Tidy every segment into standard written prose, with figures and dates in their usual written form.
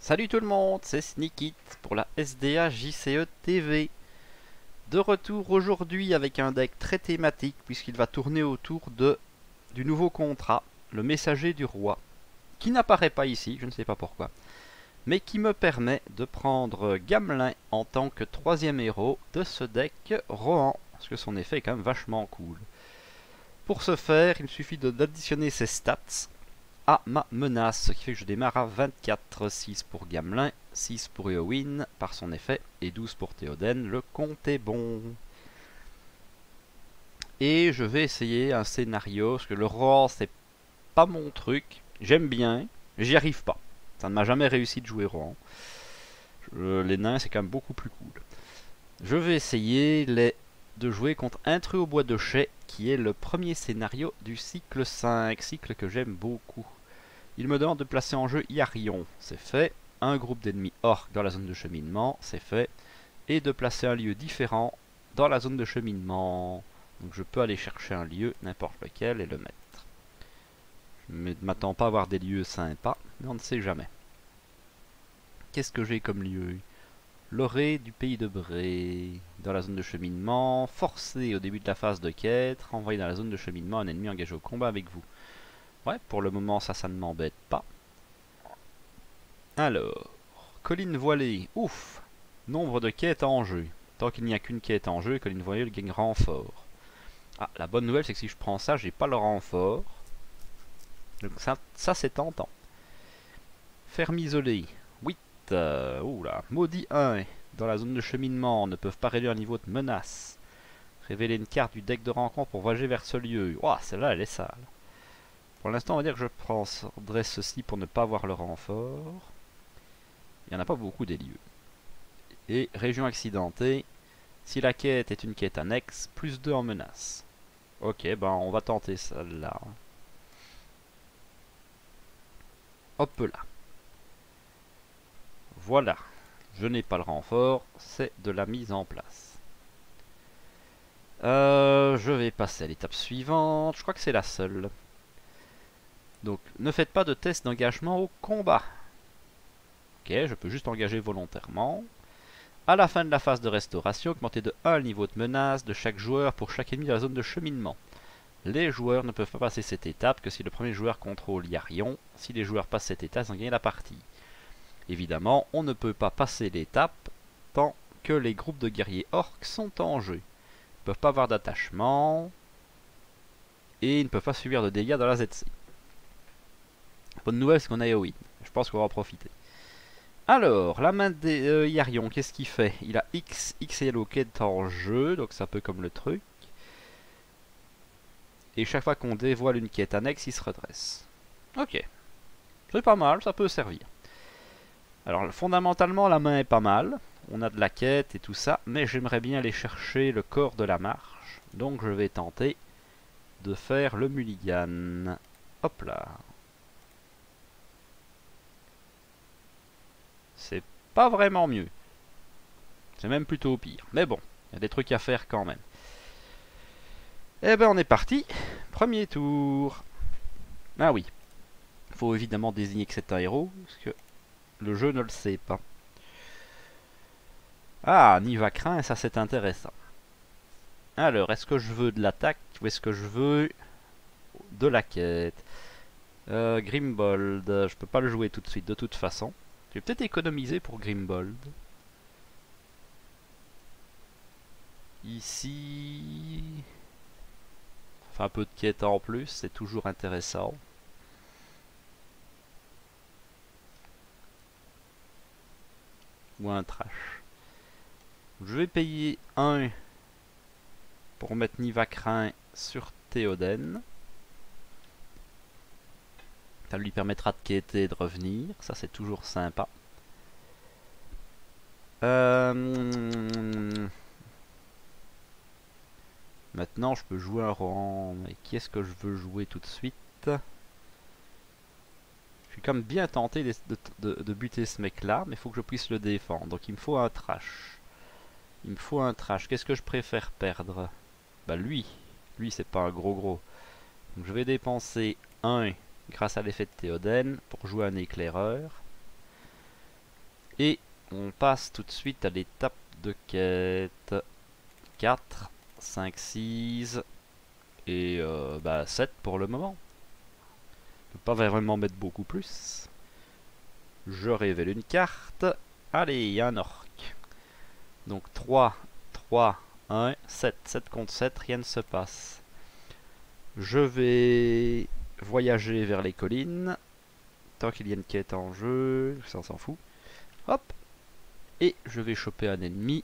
Salut tout le monde, c'est Sneakit pour la SDA JCE TV. De retour aujourd'hui avec un deck très thématique puisqu'il va tourner autour du nouveau contrat, le messager du roi, qui n'apparaît pas ici, je ne sais pas pourquoi, mais qui me permet de prendre Gamelin en tant que troisième héros de ce deck Rohan, parce que son effet est quand même vachement cool. Pour ce faire, il me suffit d'additionner ses stats à ma menace, ce qui fait que je démarre à 24, 6 pour Gamelin, 6 pour Éowyn par son effet, et 12 pour Théoden, le compte est bon. Et je vais essayer un scénario, parce que le Rohan c'est pas mon truc, j'aime bien, j'y arrive pas. Ça ne m'a jamais réussi de jouer Rohan. Les nains c'est quand même beaucoup plus cool. Je vais essayer de jouer contre Intrus au bois de Chais, qui est le premier scénario du cycle 5, cycle que j'aime beaucoup. Il me demande de placer en jeu Yarion, c'est fait. Un groupe d'ennemis orques dans la zone de cheminement, c'est fait. Et de placer un lieu différent dans la zone de cheminement. Donc je peux aller chercher un lieu, n'importe lequel, et le mettre. Je ne m'attends pas à avoir des lieux sympas, mais on ne sait jamais. Qu'est-ce que j'ai comme lieu? L'orée du pays de Bré. Dans la zone de cheminement, forcé au début de la phase de quête, renvoyer dans la zone de cheminement un ennemi engagé au combat avec vous. Ouais, pour le moment, ça ne m'embête pas. Alors, colline voilée, ouf! Nombre de quêtes en jeu. Tant qu'il n'y a qu'une quête en jeu, colline voilée gagne renfort. Ah, la bonne nouvelle, c'est que si je prends ça, j'ai pas le renfort. Donc ça c'est tentant. Ferme isolée, 8. Oula, maudit 1. Dans la zone de cheminement, ne peuvent pas réduire le niveau de menace. Révéler une carte du deck de rencontre pour voyager vers ce lieu. Ouah, celle-là, elle est sale. Pour l'instant, on va dire que je prendrai ceci pour ne pas avoir le renfort. Il n'y en a pas beaucoup des lieux. Et région accidentée. Si la quête est une quête annexe, plus 2 en menace. Ok, ben on va tenter celle-là. Hop là. Voilà. Je n'ai pas le renfort, c'est de la mise en place. Je vais passer à l'étape suivante. Je crois que c'est la seule. Donc, ne faites pas de test d'engagement au combat. Ok, je peux juste engager volontairement. À la fin de la phase de restauration, augmentez de 1 le niveau de menace de chaque joueur pour chaque ennemi de la zone de cheminement. Les joueurs ne peuvent pas passer cette étape que si le premier joueur contrôle Yarion. Si les joueurs passent cette étape, ils ont gagné la partie. Évidemment, on ne peut pas passer l'étape tant que les groupes de guerriers orques sont en jeu. Ils ne peuvent pas avoir d'attachement et ils ne peuvent pas subir de dégâts dans la ZC. Bonne nouvelle, c'est qu'on a Éowyn. Je pense qu'on va en profiter. Alors, la main de Yarion, qu'est-ce qu'il fait? Il a X et Yellow qui est en jeu, donc c'est un peu comme le truc. Et chaque fois qu'on dévoile une quête annexe, il se redresse. Ok. C'est pas mal, ça peut servir. Alors, fondamentalement, la main est pas mal. On a de la quête et tout ça, mais j'aimerais bien aller chercher le corps de la marche. Donc, je vais tenter de faire le mulligan. Hop là. C'est pas vraiment mieux. C'est même plutôt pire. Mais bon, il y a des trucs à faire quand même. Eh ben on est parti. Premier tour. Ah oui. Il faut évidemment désigner que c'est un héros, parce que le jeu ne le sait pas. Ah, Nivacrin, ça c'est intéressant. Alors, est-ce que je veux de l'attaque ou est-ce que je veux de la quête? Grimbold, je peux pas le jouer tout de suite de toute façon. Je vais peut-être économiser pour Grimbold. Ici... Enfin, un peu de quête en plus, c'est toujours intéressant. Ou un trash. Je vais payer 1 pour mettre Nivacrin sur Théoden. Ça lui permettra de quêter et de revenir. Ça, c'est toujours sympa. Maintenant, je peux jouer un Rohan. Mais qui est-ce que je veux jouer tout de suite? Je suis quand même bien tenté de buter ce mec-là, mais il faut que je puisse le défendre. Donc il me faut un trash. Il me faut un trash. Qu'est-ce que je préfère perdre? Bah lui. Lui, c'est pas un gros. Donc je vais dépenser 1 grâce à l'effet de Théoden pour jouer un éclaireur. Et on passe tout de suite à l'étape de quête. 4, 5, 6 et 7 pour le moment. Je peux pas vraiment mettre beaucoup plus. Je révèle une carte. Allez, il y a un orc. Donc 3, 3, 1, 7. 7 contre 7, rien ne se passe. Je vais voyager vers les collines. Tant qu'il y a une quête en jeu, ça on s'en fout. Hop. Et je vais choper un ennemi.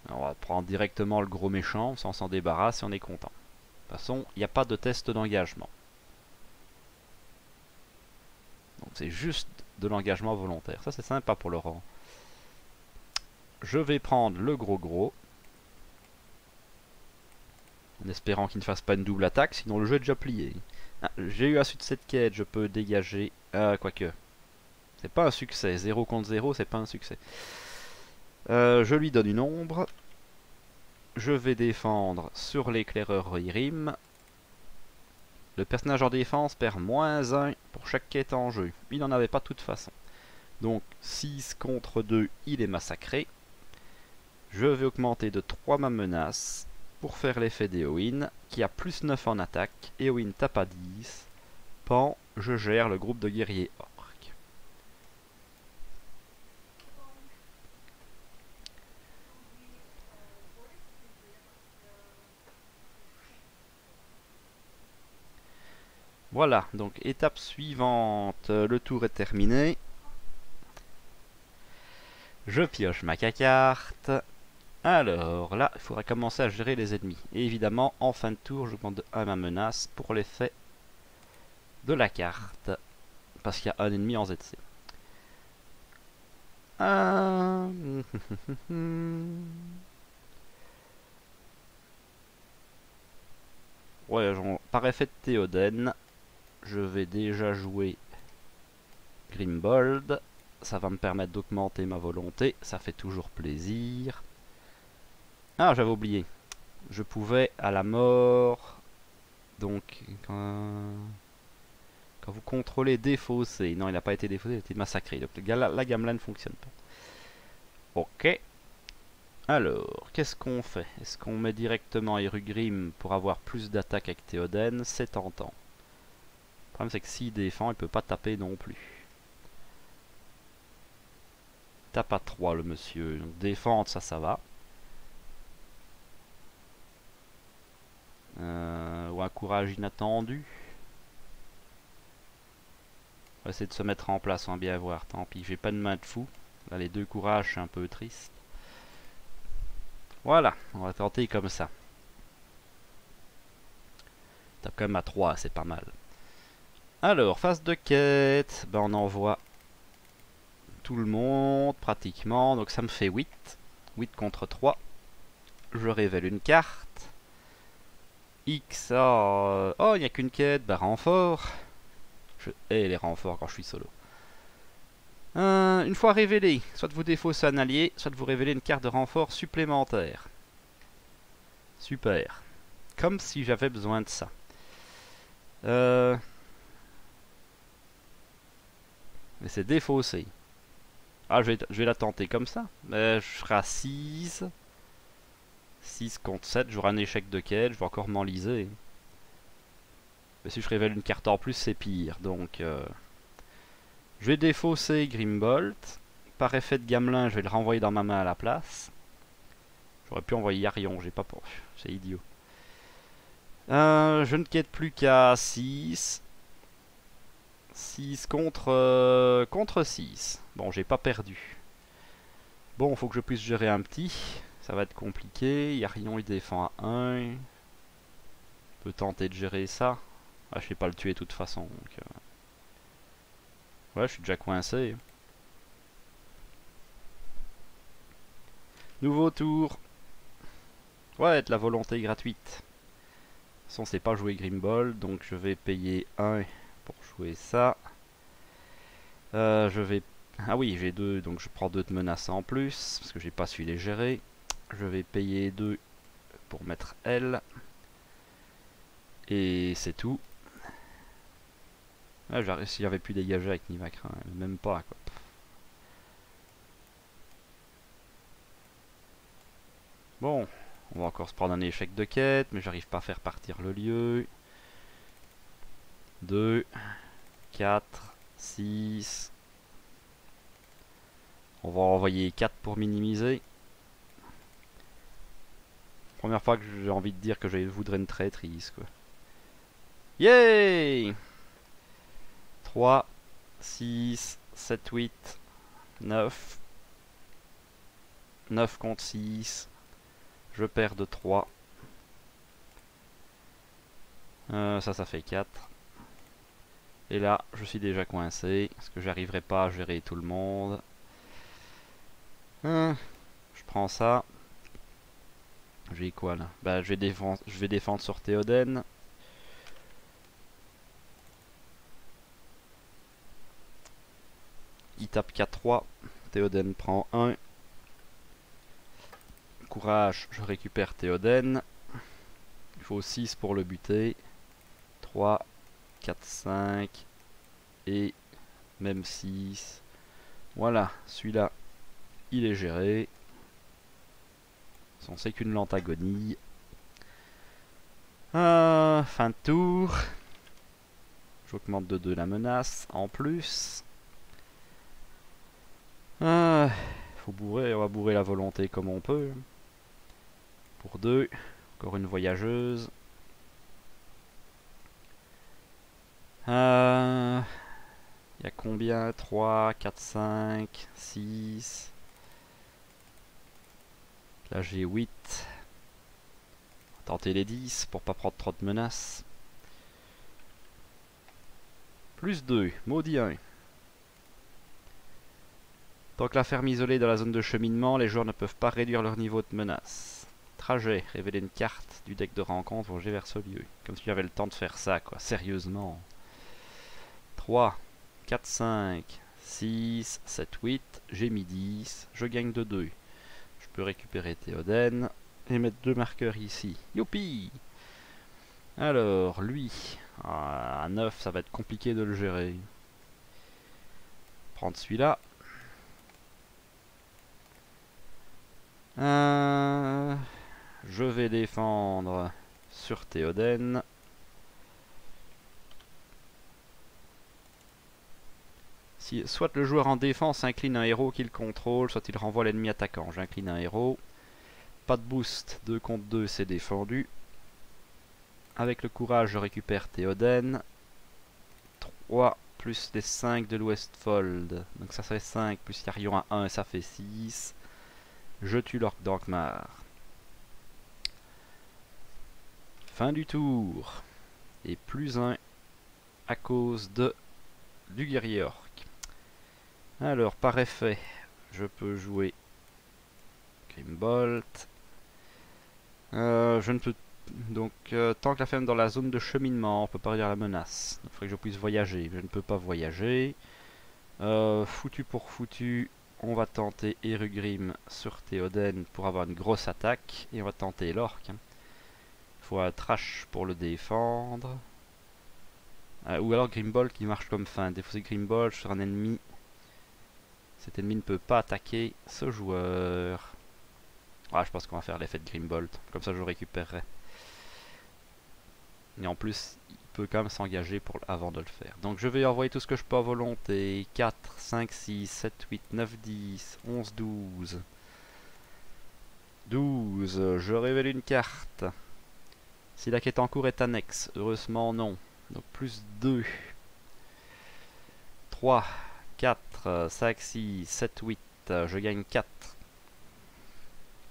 Alors, on va prendre directement le gros méchant, on s'en débarrasse et on est content. De toute façon, il n'y a pas de test d'engagement. Donc c'est juste de l'engagement volontaire. Ça c'est sympa pour le rang. Je vais prendre le gros. En espérant qu'il ne fasse pas une double attaque, sinon le jeu est déjà plié. Ah, j'ai eu un succès de quête, je peux dégager... quoique. C'est pas un succès, 0 contre 0, c'est pas un succès. Je lui donne une ombre. Je vais défendre sur l'éclaireur Irim. Le personnage en défense perd -1 pour chaque quête en jeu. Il n'en avait pas de toute façon. Donc 6 contre 2, il est massacré. Je vais augmenter de 3 ma menace pour faire l'effet d'Éowyn, qui a +9 en attaque. Éowyn tape à 10. Pan, je gère le groupe de guerriers orques. Voilà, donc étape suivante, le tour est terminé. Je pioche ma carte. Alors là, il faudra commencer à gérer les ennemis. Et évidemment, en fin de tour, je compte 1 ma menace pour l'effet de la carte. Parce qu'il y a un ennemi en ZC. Ouais, par effet de Théoden, je vais déjà jouer Grimbold. Ça va me permettre d'augmenter ma volonté. Ça fait toujours plaisir. Ah, j'avais oublié. Je pouvais à la mort... Donc, quand vous contrôlez défaussé... Non, il n'a pas été défaussé, il a été massacré. Donc la gamme-là ne fonctionne pas. Ok. Alors, qu'est-ce qu'on fait? Est-ce qu'on met directement Erugrim pour avoir plus d'attaque avec Théoden? C'est tentant. Le problème, c'est que s'il défend, il peut pas taper non plus. Tape à 3 le monsieur. Donc défendre, ça va. Ou un courage inattendu. On va essayer de se mettre en place, on va bien voir. Tant pis, j'ai pas de main de fou. Là, les 2 courages, c'est un peu triste. Voilà, on va tenter comme ça. Tape quand même à 3, c'est pas mal. Alors, phase de quête. Ben, on envoie tout le monde, pratiquement. Donc ça me fait 8. 8 contre 3. Je révèle une carte. X, oh, il n'y a qu'une quête. Bah, renfort. Je hais les renforts quand je suis solo. Une fois révélé, soit vous défaussez un allié, soit vous révélez une carte de renfort supplémentaire. Super. Comme si j'avais besoin de ça. Mais c'est défaussé. Ah, je vais la tenter comme ça. Je ferai à 6. 6 contre 7, j'aurai un échec de quête, je vais encore m'enliser. Mais si je révèle une carte en plus, c'est pire. Donc, je vais défausser Grimbold. Par effet de gamelin, je vais le renvoyer dans ma main à la place. J'aurais pu envoyer Yarion, j'ai pas pour. C'est idiot. Je ne quête plus qu'à 6. 6 contre 6. Bon, j'ai pas perdu. Bon, faut que je puisse gérer un petit. Ça va être compliqué. Yarion, il défend à 1. Je peux tenter de gérer ça. Ah, je vais pas le tuer de toute façon. Donc, ouais, je suis déjà coincé. Nouveau tour. Ouais, de la volonté gratuite. De toute façon, c'est pas jouer Grimbold, donc je vais payer 1 pour jouer ça. Je vais... Ah oui, j'ai 2, donc je prends 2 de menaces en plus, parce que j'ai pas su les gérer. Je vais payer 2 pour mettre L. Et c'est tout. Ah, si j'avais pu dégager avec Nivacrin, même pas quoi. Bon, on va encore se prendre un échec de quête, mais j'arrive pas à faire partir le lieu. 2, 4, 6. On va envoyer 4 pour minimiser. Première fois que j'ai envie de dire que je voudrais une traîtrise, quoi. Yay! 3, 6, 7, 8, 9. 9 contre 6. Je perds de 3. Ça fait 4. Et là, je suis déjà coincé. Parce que j'arriverai pas à gérer tout le monde. Je prends ça. J'ai quoi là? Bah, je vais défendre sur Théoden. Il tape 4-3. Théoden prend 1. Courage, je récupère Théoden. Il faut 6 pour le buter. 3, 4, 5. Et même 6. Voilà, celui-là, il est géré. C'est qu'une lente agonie. Fin de tour. J'augmente de 2 la menace en plus. Faut bourrer, on va bourrer la volonté comme on peut. Pour 2. Encore une voyageuse. Il y a combien? 3, 4, 5, 6. Là j'ai 8. On va tenter les 10 pour pas prendre trop de menaces. Plus 2, maudit 1. Tant que la ferme isolée dans la zone de cheminement, les joueurs ne peuvent pas réduire leur niveau de menace. Trajet, révéler une carte du deck de rencontre pour vers ce lieu. Comme si j'avais le temps de faire ça, quoi. Sérieusement. 3, 4, 5, 6, 7, 8. J'ai mis 10. Je gagne de 2. Je peux récupérer Théoden et mettre 2 marqueurs ici. Youpi! Alors, lui, à 9, ça va être compliqué de le gérer. Prendre celui-là. Je vais défendre sur Théoden. Si, soit le joueur en défense incline un héros qu'il contrôle, soit il renvoie l'ennemi attaquant. J'incline un héros. Pas de boost, 2 contre 2, c'est défendu. Avec le courage, je récupère Théoden. 3 plus les 5 de l'Westfold. Donc ça fait 5 plus Yarion à 1, ça fait 6. Je tue l'orc d'Ankmar. Fin du tour. Et plus 1 à cause du guerrier orc. Alors, par effet, je peux jouer Grimbolt. Je ne peux... Donc, tant que la ferme est dans la zone de cheminement, on peut pas réduire la menace. Il faudrait que je puisse voyager. Je ne peux pas voyager. Foutu pour foutu, on va tenter Erugrim sur Théoden pour avoir une grosse attaque. Et on va tenter l'orc. Il faut un trash pour le défendre. Ou alors Grimbolt qui marche comme fin. Défausser Grimbolt sur un ennemi. Cet ennemi ne peut pas attaquer ce joueur. Je pense qu'on va faire l'effet de Grimbolt. Comme ça je récupérerai. Et en plus, il peut quand même s'engager avant de le faire. Donc je vais envoyer tout ce que je peux à volonté. 4, 5, 6, 7, 8, 9, 10, 11, 12. 12. Je révèle une carte. Si la quête en cours est annexe, heureusement non. Donc plus 2. 3, 4, 5, 6, 7, 8. Je gagne 4.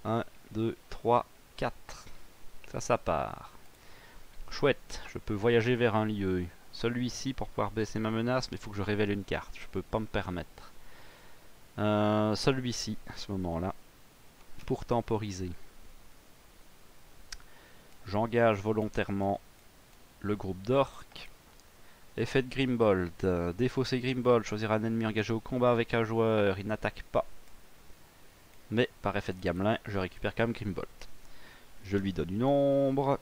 1, 2, 3, 4. Ça part. Chouette, je peux voyager vers un lieu. Celui-ci pour pouvoir baisser ma menace, mais il faut que je révèle une carte. Je peux pas me permettre. Celui-ci, à ce moment-là, pour temporiser. J'engage volontairement le groupe d'orques. Effet de Grimbolt. Défausser Grimbolt, choisir un ennemi engagé au combat avec un joueur. Il n'attaque pas. Mais par effet de Gamelin, je récupère quand même Grimbolt. Je lui donne une ombre.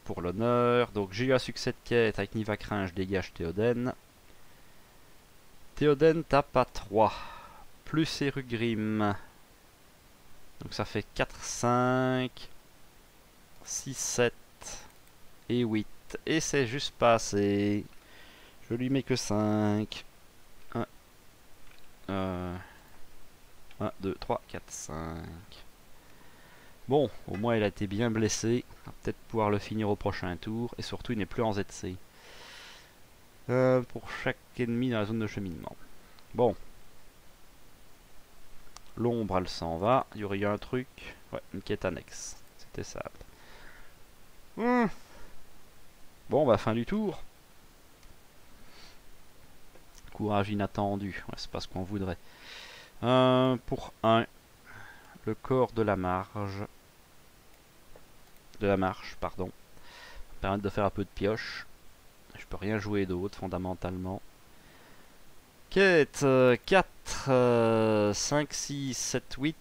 Pour l'honneur. Donc j'ai eu un succès de quête avec Nivacrin, je dégage Théoden. Théoden tape à 3. Plus Erugrim. Donc ça fait 4, 5, 6, 7 et 8. Et c'est juste pas assez. Je lui mets que 5. 1, 2, 3, 4, 5. Bon, au moins il a été bien blessé. On va peut-être pouvoir le finir au prochain tour. Et surtout, il n'est plus en ZC. Pour chaque ennemi dans la zone de cheminement. Bon. L'ombre, elle s'en va. Il y aurait eu un truc. Ouais, une quête annexe. C'était ça. Bon, bah, fin du tour. Courage inattendu. Ouais, c'est pas ce qu'on voudrait. Pour 1. Le corps de la marge. De la marche, pardon. Permettre de faire un peu de pioche. Je peux rien jouer d'autre, fondamentalement. Quête 4, 5, 6, 7, 8.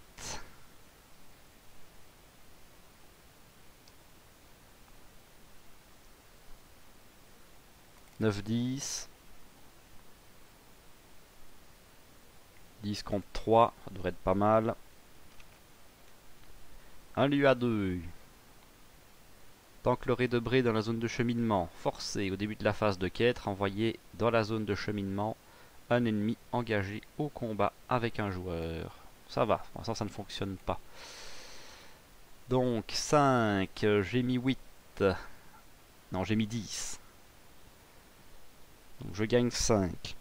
9, 10. 10 contre 3, ça devrait être pas mal. Un lieu à 2. Tant que le raid de Bré dans la zone de cheminement, forcé au début de la phase de quête, renvoyer dans la zone de cheminement un ennemi engagé au combat avec un joueur. Ça va, pour l'instant ça ne fonctionne pas. Donc 5, j'ai mis 8. Non, j'ai mis 10. Donc je gagne 5.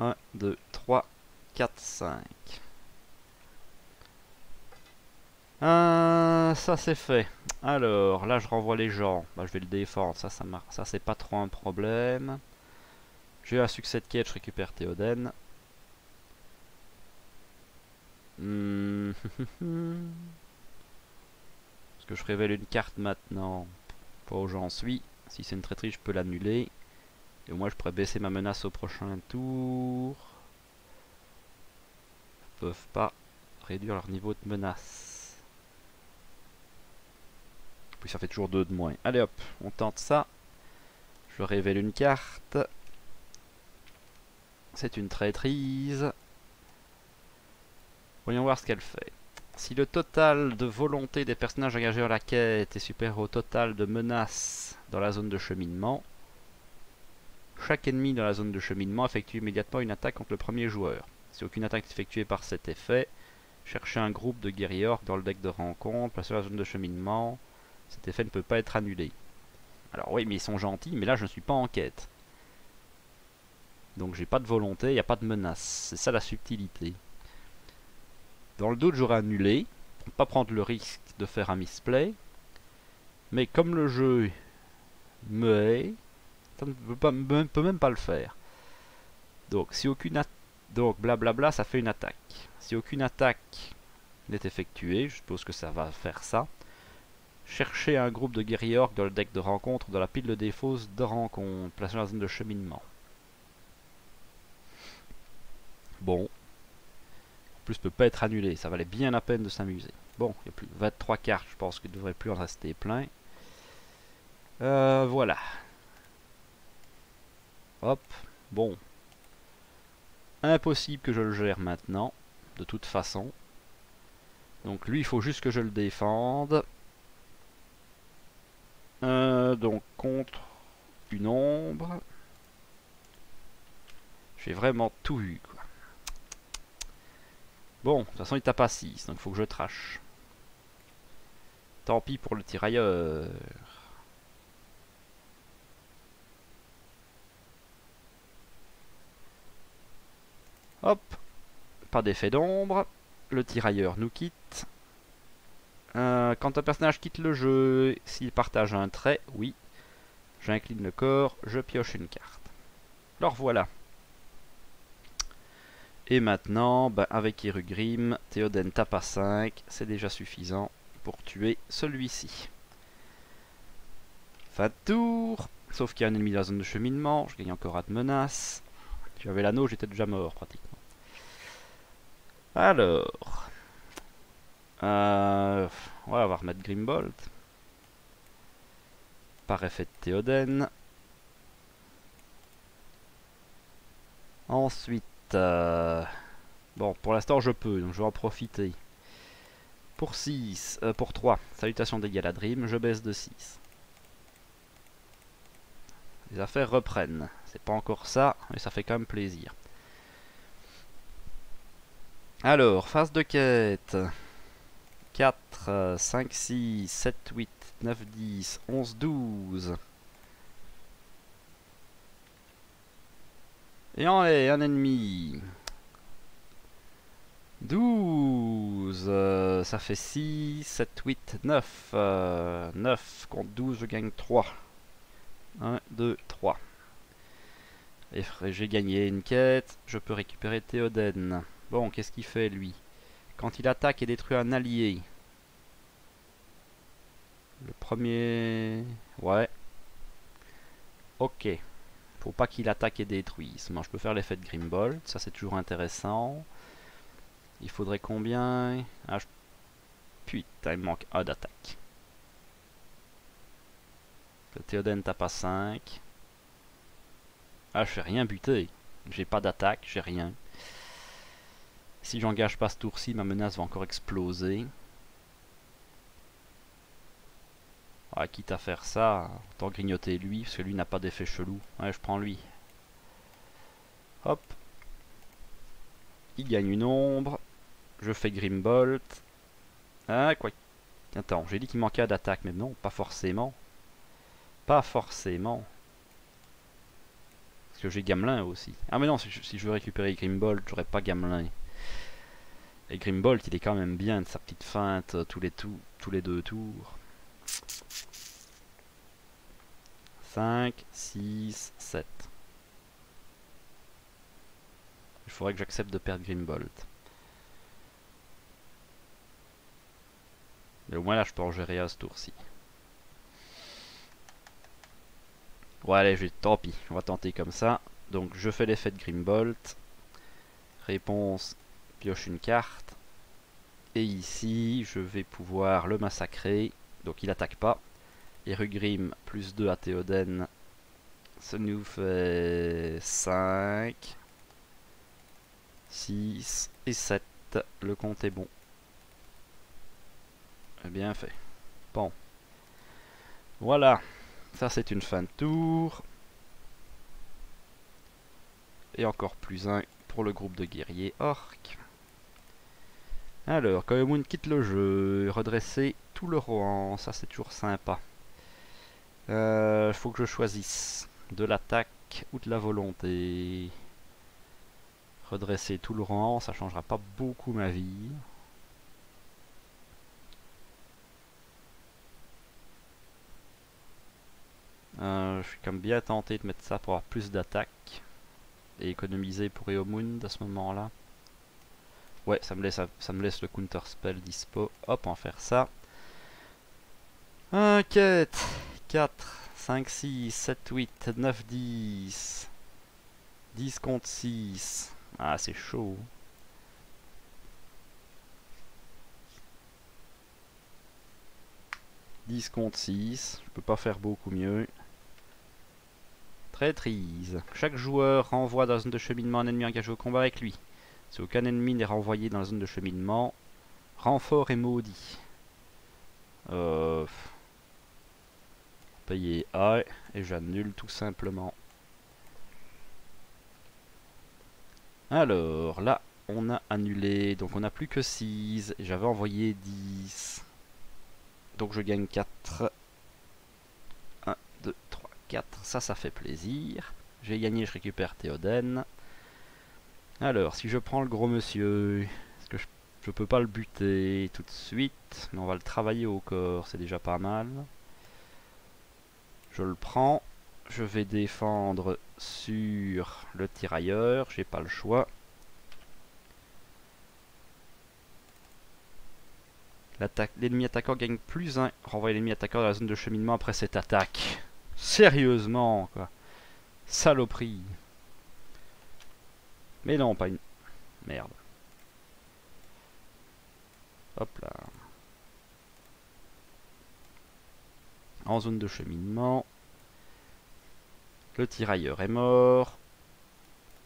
1, 2, 3, 4, 5. Ça c'est fait. Alors, là je renvoie les gens. Bah, je vais le défendre, ça marche. Ça c'est pas trop un problème. J'ai un succès de quête, je récupère Théoden. Est-ce que je révèle une carte maintenant? Pas où j'en suis. Si c'est une traîtrise, je peux l'annuler. Et moi je pourrais baisser ma menace au prochain tour. Ils peuvent pas réduire leur niveau de menace. Puis ça fait toujours 2 de moins. Allez hop, on tente ça. Je révèle une carte. C'est une traîtrise. Voyons voir ce qu'elle fait. Si le total de volonté des personnages engagés dans la quête est supérieur au total de menaces dans la zone de cheminement, chaque ennemi dans la zone de cheminement effectue immédiatement une attaque contre le premier joueur. Si aucune attaque est effectuée par cet effet, cherchez un groupe de guerriers orques dans le deck de rencontre, placez la zone de cheminement. Cet effet ne peut pas être annulé. Alors oui, mais ils sont gentils, mais là je ne suis pas en quête. Donc j'ai pas de volonté, il n'y a pas de menace. C'est ça la subtilité. Dans le doute, j'aurais annulé, pour ne pas prendre le risque de faire un misplay. Mais comme le jeu me hait, ça ne peut même pas le faire. Donc, si aucune donc blablabla, ça fait une attaque. Si aucune attaque n'est effectuée, je suppose que ça va faire ça. Cherchez un groupe de guerriers orques dans le deck de rencontre, dans la pile de défauts de rencontre, placé dans la zone de cheminement. Bon. En plus, peut pas être annulé. Ça valait bien la peine de s'amuser. Bon, il y a plus 23 cartes. Je pense qu'il ne devrait plus en rester plein. Voilà. Hop. Bon. Impossible que je le gère maintenant. De toute façon. Donc lui, il faut juste que je le défende. Donc contre une ombre. J'ai vraiment tout eu, quoi. Bon, de toute façon, il tape à 6, donc il faut que je trash. Tant pis pour le tirailleur. Hop. Pas d'effet d'ombre. Le tirailleur nous quitte. Quand un personnage quitte le jeu, s'il partage un trait, oui. J'incline le corps, je pioche une carte. Alors voilà. Et maintenant, bah, avec Irugrim, Théoden tape à 5, c'est déjà suffisant pour tuer celui-ci. Fin de tour. Sauf qu'il y a un ennemi dans la zone de cheminement, je gagne encore à de menaces. Si j'avais l'anneau, j'étais déjà mort pratiquement. Alors, on va remettre Grimbolt. Par effet de Théoden. Ensuite, bon, pour l'instant je peux, donc je vais en profiter. Pour 6, pour 3, salutations des Galadrim, je baisse de 6. Les affaires reprennent. C'est pas encore ça, mais ça fait quand même plaisir. Alors, phase de quête. 4, 5, 6, 7, 8, 9, 10, 11, 12. Et en est un ennemi. 12. Ça fait 6, 7, 8, 9. 9 contre 12, je gagne 3. 1, 2, 3. Et j'ai gagné une quête. Je peux récupérer Théoden. Bon, qu'est-ce qu'il fait lui? Quand il attaque et détruit un allié. Le premier... Ouais. Ok. Faut pas qu'il attaque et détruise. Bon, je peux faire l'effet de Grimbold. Ça, c'est toujours intéressant. Il faudrait combien? Ah, putain, il me manque 1 d'attaque. Le Théoden tape à 5. Ah, je fais rien buter. J'ai pas d'attaque, j'ai rien. Si j'engage pas ce tour-ci, ma menace va encore exploser. Ah, quitte à faire ça, autant grignoter lui, parce que lui n'a pas d'effet chelou. Ouais, je prends lui. Hop. Il gagne une ombre. Je fais Grimbolt. Ah, quoi. Attends, j'ai dit qu'il manquait d'attaque, mais non, pas forcément. Pas forcément. Parce que j'ai Gamelin aussi. Ah, mais non, si je veux récupérer Grimbolt, j'aurais pas Gamelin. Et Grimbolt, il est quand même bien de sa petite feinte tous les 2 tours. 5, 6, 7. Il faudrait que j'accepte de perdre Grimbolt. Mais au moins là, je peux en gérer à ce tour-ci. Ouais, allez, tant pis, on va tenter comme ça. Donc, je fais l'effet de Grimbolt. Réponse, pioche une carte. Et ici, je vais pouvoir le massacrer. Donc, il attaque pas. Et Rugrim, plus 2 à Théoden. Ça nous fait 5, 6 et 7. Le compte est bon. Bien fait. Bon. Voilà. Ça, c'est une fin de tour. Et encore plus 1 pour le groupe de guerriers orques. Alors, quand Eomound quitte le jeu, redresser tout le Rohan, ça c'est toujours sympa. Faut que je choisisse de l'attaque ou de la volonté. Redresser tout le Rohan, ça changera pas beaucoup ma vie. Je suis comme bien tenté de mettre ça pour avoir plus d'attaque. Et économiser pour Eomound à ce moment-là. Ouais, ça me laisse le counter spell dispo. Hop, on va faire ça. Enquête. 4, 5, 6, 7, 8, 9, 10. 10 contre 6. Ah, c'est chaud. « 10 contre 6. Je peux pas faire beaucoup mieux. Traîtrise. Chaque joueur renvoie dans la zone de cheminement un ennemi engagé au combat avec lui. Si aucun ennemi n'est renvoyé dans la zone de cheminement, renfort est maudit. Payer A et j'annule tout simplement. Alors là, on a annulé. Donc on n'a plus que 6. Et j'avais envoyé 10. Donc je gagne 4. 1, 2, 3, 4. Ça fait plaisir. J'ai gagné, je récupère Théoden. Alors, si je prends le gros monsieur, est-ce que je peux pas le buter tout de suite, mais on va le travailler au corps, c'est déjà pas mal. Je le prends. Je vais défendre sur le tirailleur, j'ai pas le choix. L'ennemi attaquant gagne plus 1. Renvoie l'ennemi attaquant dans la zone de cheminement après cette attaque. Sérieusement, quoi. Saloperie. Mais non, pas une... Merde. Hop là. En zone de cheminement. Le tirailleur est mort.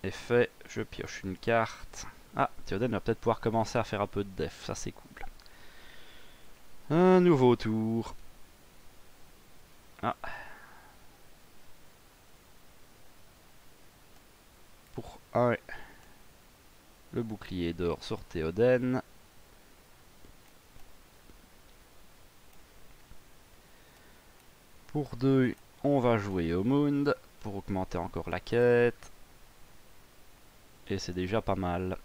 Effet, je pioche une carte. Ah, Théoden va peut-être pouvoir commencer à faire un peu de def. Ça, c'est cool. Un nouveau tour. Ah. Pour un, le bouclier d'or sur Théoden. Pour 2, on va jouer au Mund pour augmenter encore la quête. Et c'est déjà pas mal.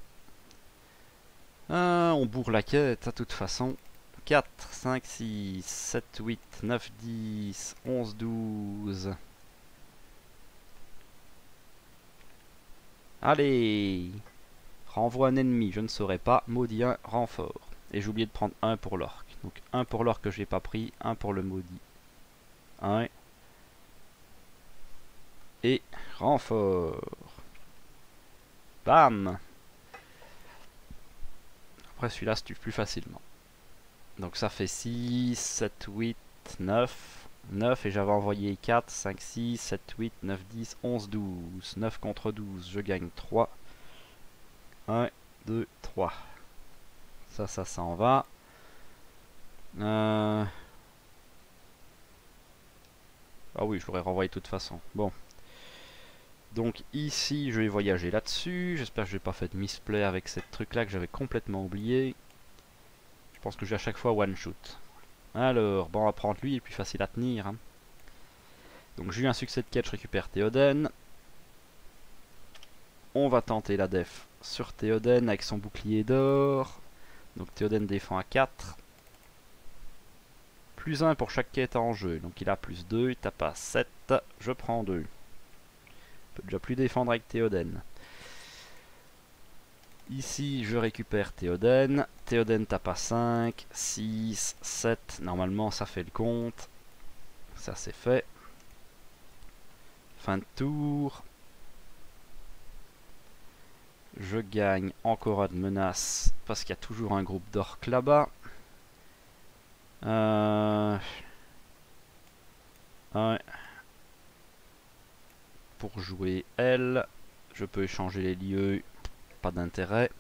On bourre la quête, de toute façon. 4, 5, 6, 7, 8, 9, 10, 11, 12. Allez! Renvoie un ennemi, je ne saurais pas. Maudit un renfort. Et j'ai oublié de prendre un pour l'orc. Donc un pour l'orc que j'ai pas pris, un pour le maudit. 1. Et renfort. Bam! Après celui-là se tue plus facilement. Donc ça fait 6, 7, 8, 9. 9 et j'avais envoyé 4, 5, 6, 7, 8, 9, 10, 11, 12. 9 contre 12, je gagne 3. 1, 2, 3. Ça s'en va. Ah oui, je l'aurais renvoyé de toute façon. Bon. Donc ici, je vais voyager là-dessus. J'espère que je n'ai pas fait de misplay avec cette truc-là que j'avais complètement oublié. Je pense que j'ai à chaque fois one shoot. Alors, bon, on va prendre lui, il est plus facile à tenir. Hein. Donc j'ai eu un succès de quête, je récupère Théoden. On va tenter la def sur Théoden avec son bouclier d'or. Donc Théoden défend à 4. Plus 1 pour chaque quête en jeu. Donc il a plus 2, il tape à 7. Je prends 2. Je peux déjà plus défendre avec Théoden. Ici, je récupère Théoden. Théoden tape à 5, 6, 7. Normalement, ça fait le compte. Ça, c'est fait. Fin de tour. Je gagne encore de menace parce qu'il y a toujours un groupe d'orques là-bas. Pour jouer elle, je peux échanger les lieux. Pas d'intérêt.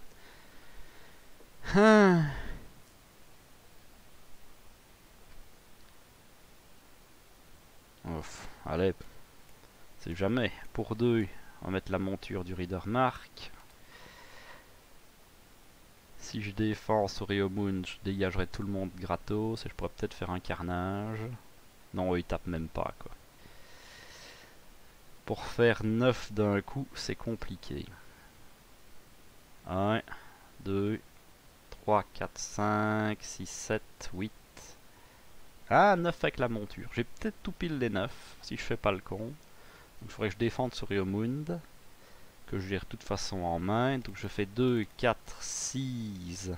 Allez, c'est jamais. Pour 2, on va mettre la monture du Riddermark. Si je défends sur Eomund, je dégagerai tout le monde gratos et je pourrais peut-être faire un carnage. Non, il tape même pas quoi. Pour faire 9 d'un coup, c'est compliqué. 1, 2, 3, 4, 5, 6, 7, 8. Ah, 9 avec la monture. J'ai peut-être tout pile les 9, si je fais pas le con. Donc il faudrait que je défende sur Eomund, que je gère de toute façon en main. Donc je fais 2, 4, 6,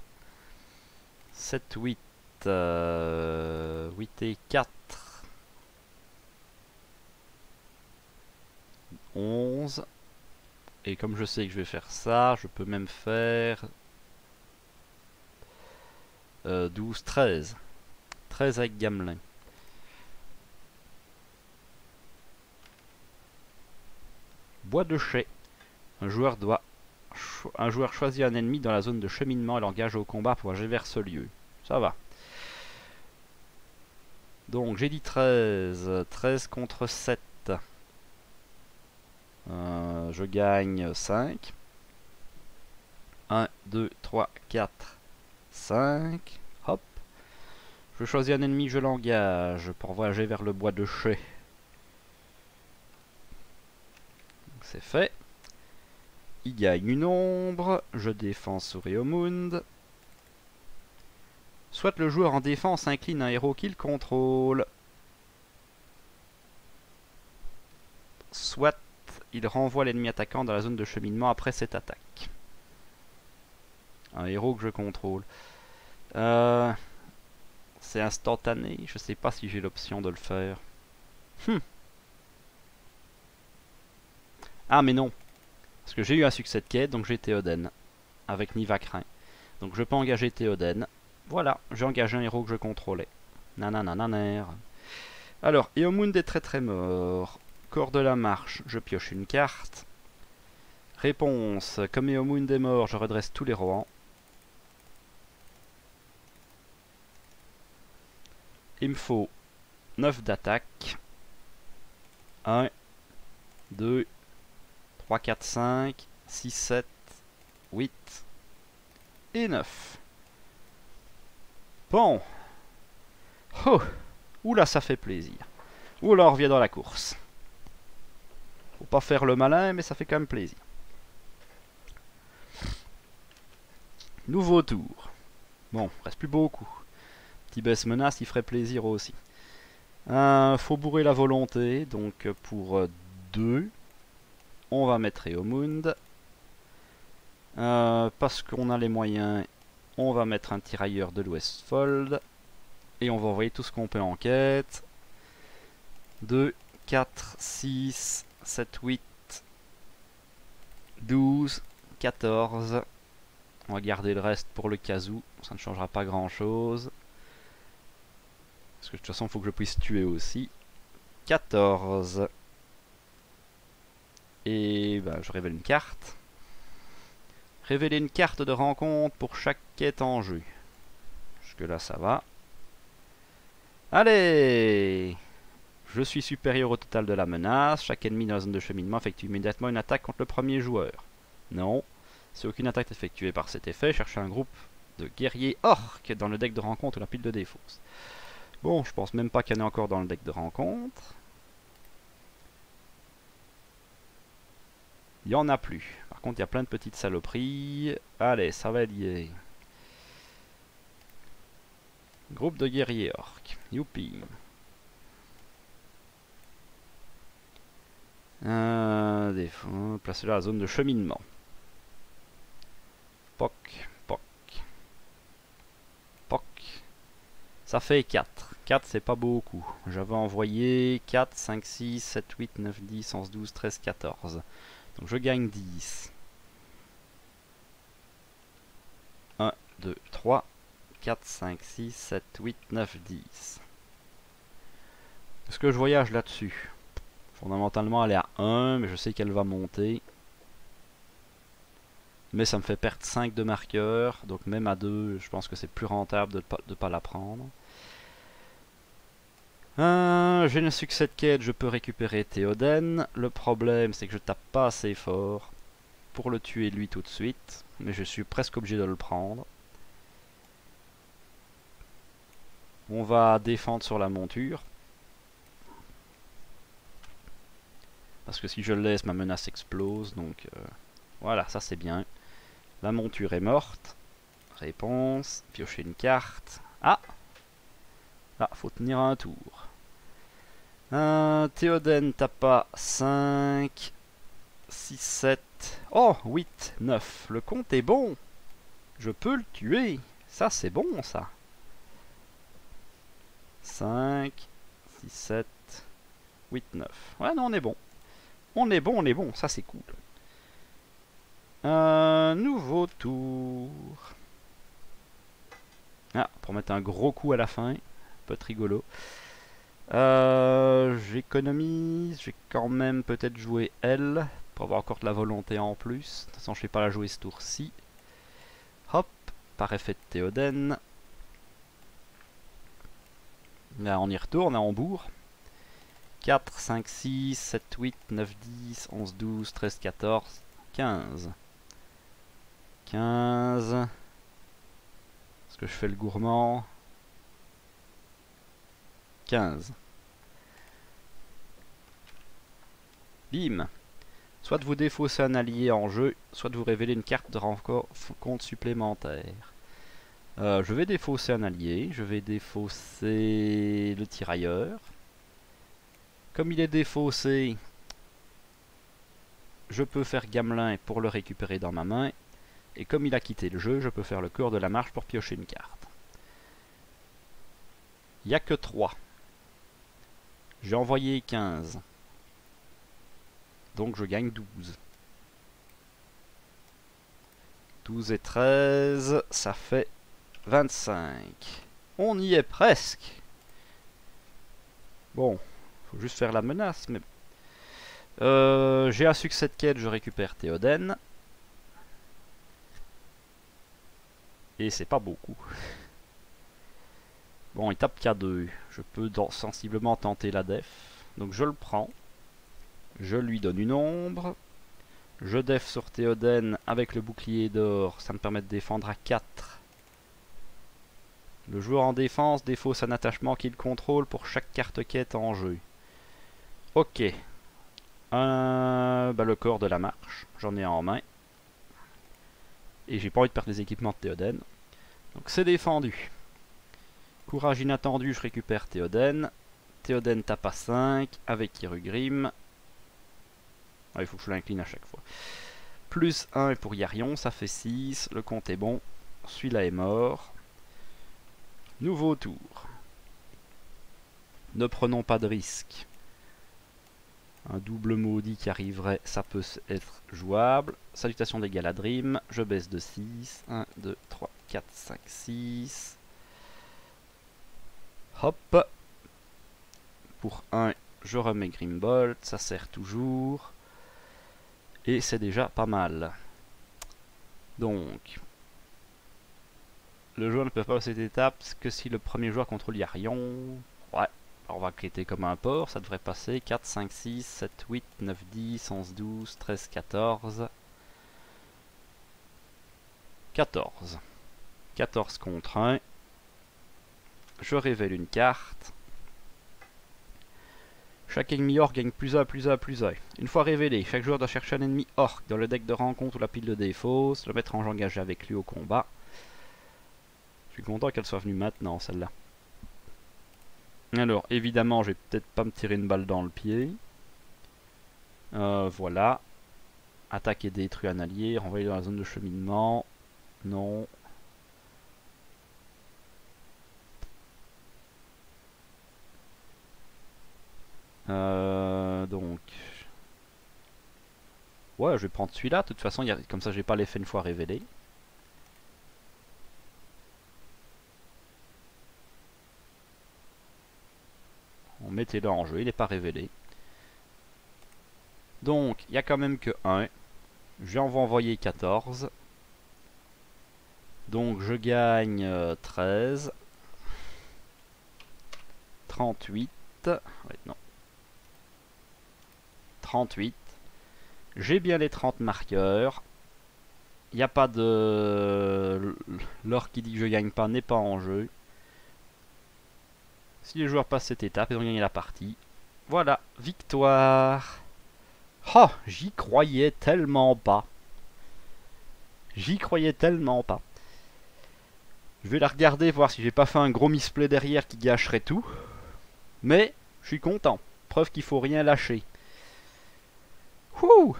7, 8, 8 et 4. 11. Et comme je sais que je vais faire ça, je peux même faire 12, 13. 13 avec Gamelin. Bois de chais. Un joueur choisit un ennemi dans la zone de cheminement et l'engage au combat pour agir vers ce lieu. Ça va. Donc j'ai dit 13. 13 contre 7. Je gagne 5. 1, 2, 3, 4, 5. Hop. Je choisis un ennemi, je l'engage pour voyager vers le bois de chais. C'est fait. Il gagne une ombre. Je défends sur Eomund. Soit le joueur en défense incline un héros qu'il contrôle. Soit il renvoie l'ennemi attaquant dans la zone de cheminement après cette attaque. Un héros que je contrôle. C'est instantané. Je sais pas si j'ai l'option de le faire. Ah mais non. Parce que j'ai eu un succès de quête, donc j'ai Théoden. Avec Nivacrin. Donc je peux engager Théoden. Voilà, j'ai engagé un héros que je contrôlais. Nananananer. Alors, Eomund est très mort. Corps de la marche, je pioche une carte. Réponse, comme Eomund est mort, je redresse tous les Rohan. Il me faut 9 d'attaque. 1, 2, 3, 4, 5, 6, 7, 8 et 9. Bon. Oh. Oula, ça fait plaisir. Oula, on revient dans la course. Faut pas faire le malin, mais ça fait quand même plaisir. Nouveau tour. Bon, reste plus beaucoup. Petit baisse menace, il ferait plaisir aussi. Faut bourrer la volonté, donc pour 2, on va mettre Eomund. Parce qu'on a les moyens, on va mettre un tirailleur de l'Westfold. Et on va envoyer tout ce qu'on peut en quête. 2, 4, 6, 7, 8, 12, 14. On va garder le reste pour le cas où. Ça ne changera pas grand chose. Parce que de toute façon, il faut que je puisse tuer aussi. 14. Et ben, je révèle une carte. Révéler une carte de rencontre pour chaque quête en jeu. Jusque là, ça va. Allez! Je suis supérieur au total de la menace. Chaque ennemi dans la zone de cheminement effectue immédiatement une attaque contre le premier joueur. Non. Si aucune attaque est effectuée par cet effet, cherchez un groupe de guerriers orques dans le deck de rencontre ou la pile de défausse. Bon, je pense même pas qu'il y en ait encore dans le deck de rencontre. Il y en a plus. Par contre, il y a plein de petites saloperies. Allez, ça va lier. Groupe de guerriers orques. Youpi. Placez-le dans la zone de cheminement. Poc, poc. Poc. Ça fait 4. 4, c'est pas beaucoup. J'avais envoyé 4, 5, 6, 7, 8, 9, 10, 11, 12, 13, 14. Donc je gagne 10. 1, 2, 3, 4, 5, 6, 7, 8, 9, 10. Est-ce que je voyage là-dessus? Fondamentalement, elle est à 1, mais je sais qu'elle va monter. Mais ça me fait perdre 5 de marqueurs, donc même à 2, je pense que c'est plus rentable de ne pas la prendre. J'ai un succès de quête, je peux récupérer Théoden. Le problème, c'est que je tape pas assez fort pour le tuer lui tout de suite, mais je suis presque obligé de le prendre. On va défendre sur la monture. Parce que si je le laisse, ma menace explose, donc voilà, ça c'est bien. La monture est morte. Réponse, piocher une carte. Ah! Là, faut tenir un tour. Théoden tape à 5, 6, 7. Oh, 8, 9. Le compte est bon. Je peux le tuer. Ça, c'est bon, ça. 5, 6, 7, 8, 9. Ouais, non, on est bon. On est bon, on est bon. Ça, c'est cool. Nouveau tour. Ah, pour mettre un gros coup à la fin. Peut être rigolo. J'économise. Je vais quand même peut-être jouer elle. Pour avoir encore de la volonté en plus. De toute façon, je ne vais pas la jouer ce tour-ci. Hop. Par effet de Théoden. Là, on y retourne à Hambourg. 4, 5, 6, 7, 8, 9, 10, 11, 12, 13, 14, 15. 15. Est-ce que je fais le gourmand? 15. Bim. Soit vous défaussez un allié en jeu, soit vous révélez une carte de rencontre supplémentaire. Je vais défausser un allié, je vais défausser le tirailleur. Comme il est défaussé, je peux faire Gamelin pour le récupérer dans ma main. Et comme il a quitté le jeu, je peux faire le cours de la marche pour piocher une carte. Il n'y a que 3. J'ai envoyé 15. Donc je gagne 12. 12 et 13, ça fait 25. On y est presque. Bon, faut juste faire la menace. Mais j'ai un succès de quête, je récupère Théoden. Et c'est pas beaucoup. Bon, il tape K2. Je peux sensiblement tenter la def. Donc je le prends. Je lui donne une ombre. Je def sur Théoden avec le bouclier d'or. Ça me permet de défendre à 4. Le joueur en défense défausse un attachement qu'il contrôle pour chaque carte quête en jeu. Ok. Le corps de la marche. J'en ai un en main. Et j'ai pas envie de perdre les équipements de Théoden. Donc c'est défendu. Courage inattendu, je récupère Théoden. Théoden tape à 5 avec Kirugrim. Ah, il faut que je l'incline à chaque fois. Plus 1 pour Yarion, ça fait 6. Le compte est bon. Celui-là est mort. Nouveau tour. Ne prenons pas de risque. Un double maudit qui arriverait, ça peut être jouable. Salutation des Galadrim. Je baisse de 6. 1, 2, 3, 4, 5, 6. Hop. Pour 1, je remets Grimbolt. Ça sert toujours. Et c'est déjà pas mal. Donc, le joueur ne peut pas passer cette étape que si le premier joueur contrôle Yarion. Ouais, alors on va quitter comme un porc, ça devrait passer. 4, 5, 6, 7, 8, 9, 10, 11, 12, 13, 14. 14. 14 contre 1. Je révèle une carte. Chaque ennemi orc gagne plus 1, plus 1, plus 1. Une fois révélé, chaque joueur doit chercher un ennemi orc dans le deck de rencontre ou la pile de défausse, le mettre en jeu engagé avec lui au combat. Je suis content qu'elle soit venue maintenant, celle-là. Alors, évidemment, je vais peut-être pas me tirer une balle dans le pied. Voilà. Attaque et détruit un allié, renvoyer dans la zone de cheminement. Non. Donc... Ouais, je vais prendre celui-là. De toute façon, comme ça, j'ai pas l'effet une fois révélé. On mettait-le en jeu, il n'est pas révélé. Donc, il n'y a quand même que 1. Je vais en envoyer 14. Donc, je gagne 13. 38. Ouais, non. 38. J'ai bien les 30 marqueurs. Il n'y a pas de... L'or qui dit que je gagne pas n'est pas en jeu. Si les joueurs passent cette étape, ils ont gagné la partie. Voilà, victoire. Oh, j'y croyais tellement pas. J'y croyais tellement pas. Je vais la regarder, voir si j'ai pas fait un gros misplay derrière qui gâcherait tout. Mais, je suis content. Preuve qu'il faut rien lâcher. Ouh.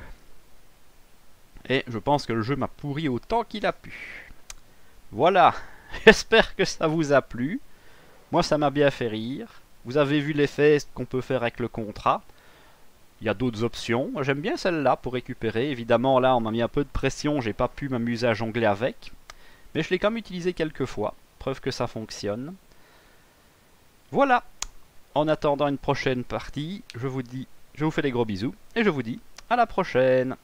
Et je pense que le jeu m'a pourri autant qu'il a pu. Voilà. J'espère que ça vous a plu. Moi, ça m'a bien fait rire. Vous avez vu l'effet qu'on peut faire avec le contrat. Il y a d'autres options. J'aime bien celle-là pour récupérer. Évidemment, là, on m'a mis un peu de pression. J'ai pas pu m'amuser à jongler avec. Mais je l'ai quand même utilisé quelques fois. Preuve que ça fonctionne. Voilà. En attendant une prochaine partie, je vous fais des gros bisous. Et je vous dis à la prochaine.